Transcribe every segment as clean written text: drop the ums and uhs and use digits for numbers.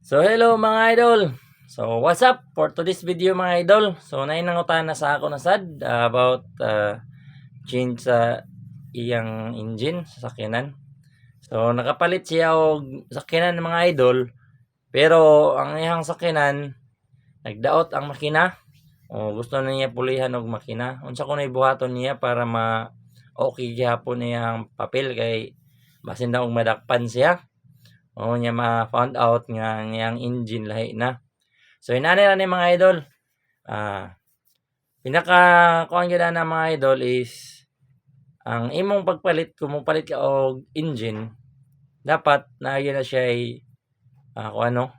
So hello mga idol. So what's up for today's video mga idol. So nainangutan na sa ako na sad about change sa iyang engine sa sakyanan. So nakapalit siya og sakyanan mga idol, pero ang iyang sakyanan nagdaot ang makina. O gusto na niya pulihan og makina. Unsa ko na ibuhaton niya para ma okay gyapon iyang papel kay basin daw madakpan siya. O niya ma-found out nga ang iyang engine lahi na. So inani ra ni mga idol. Pinaka kuan gyud na mga idol is ang imong pagpalit kung mopalit ka og engine, dapat na gyud na siya ay kung ano.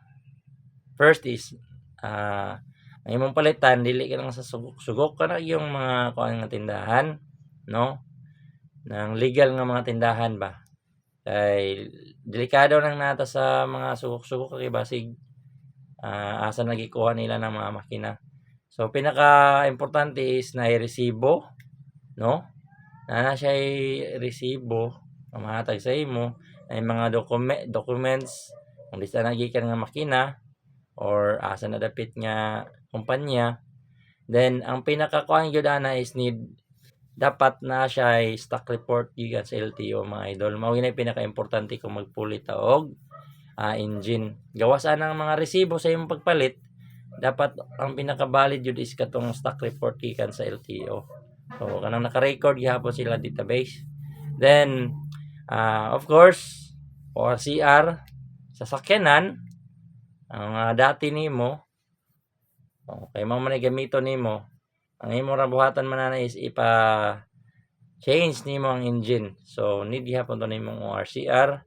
First is ang imong palitan dili ka lang sa sugok-sugok kana yung mga kuan nga tindahan, no? Nang legal nga mga tindahan ba. Kay delikado nang nata sa mga sugok-sugok kay basig asa nagikuha nila ng mga makina. So pinaka importante is na resibo, no? Na siya resibo ang mahatag sa imo ay mga documents kung di sa nagikan nga makina or asa na dapit nga kumpanya. Then ang pinaka kuan gyud ana is need dapat na siya ay stock report gikan sa LTO mga idol. Mao gyud pinaka importante kung magpulit ta og engine. Gawas anang mga resibo sa imong pagpalit, dapat ang pinaka valid jud is katong stock report gikan sa LTO. So kanang naka-record gihapon sila database. Then of course ORCR sa sakyanan ang dati nimo, okay mao man gamiton nimo. Ang imo ra buhatan man na is change nimo ang engine. So need gihapon to nimong ORCR.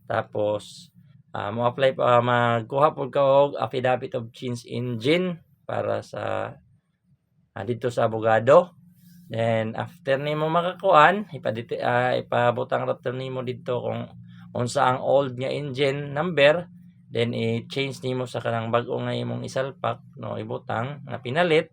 Tapos mo apply pa magkuha pud ka og affidavit of change engine para sa dito sa abogado. Then after nimo makakuan, ipabutang raptor nimo dito kung unsa ang old nga engine number, then i-change nimo sa kanang bag-o nga imong isalpak, no, ibutang nga pinalit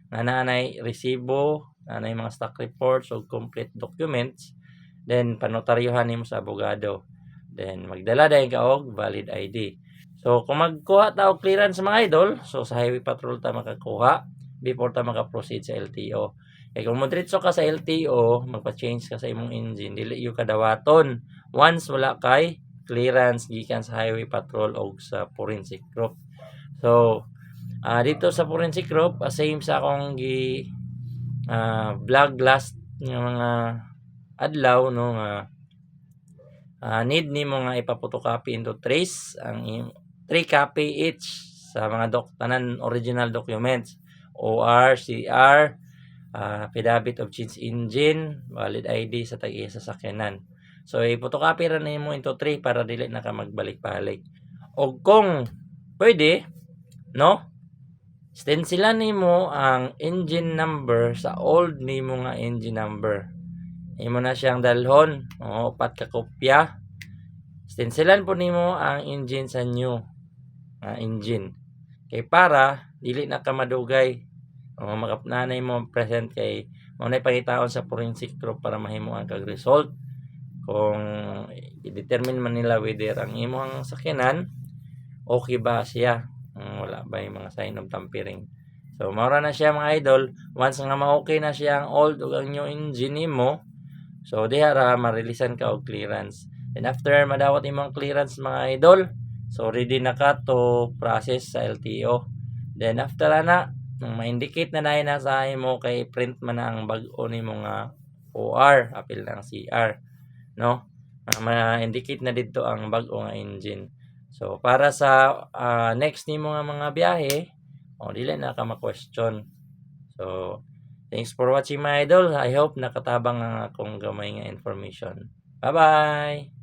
na naanay resibo, naanay mga stock reports o complete documents, then panotaryohan nimo sa abogado. Then magdala dayon ka og valid ID. So kung magkuha ta og clearance mga idol, so sa highway patrol ta makakuha before ta maka-proceed sa LTO. Kaya kung modritso ka sa LTO, magpa-change ka sa imong engine, dili yung kadawaton once wala kay clearance gikan sa highway patrol o sa forensic group. So dito sa forensic group, same sa akong vlog last nga mga adlaw, no, nga need nimo nga ipapotocopy into trace ang 3 copy each sa mga tanan original documents, OR, CR, affidavit of change engine, valid ID sa tag-iya sa sakyanan. So ipotocopy ra nimo into 3 para dili na ka magbalik-balik. O kung pwede, no, stencilan nimo ang engine number sa old nimo nga engine number. Imo na siyang dalhon, upat ka kopya. Stencilan po nimo ang engine sa new engine. Kay para dili na ka madugay. Makapnanay mo present kay mao nay pangitaon sa forensic group para mahimo ang kag result kung i-determine man nila whether ang imong sakyanan okay ba siya, wala ba yung mga sign of tampering. So maura na siya mga idol. Once nga ma-okay na siya ang old ug ang new engine nimo, so diha ra marilisan ka og clearance. And after madawat imong clearance mga idol, so ready na ka to process sa LTO. Then after na ma-indicate na na sa imo kay print man na ang bag-o nimo nga OR, apil ng CR, no? Ma-indicate na dito ang bag-o nga engine. So para sa next nimo nga mga biyahe, dili na ka ma-question. So thanks for watching my idol. I hope nakatabang ang akong gamay nga information. Bye-bye!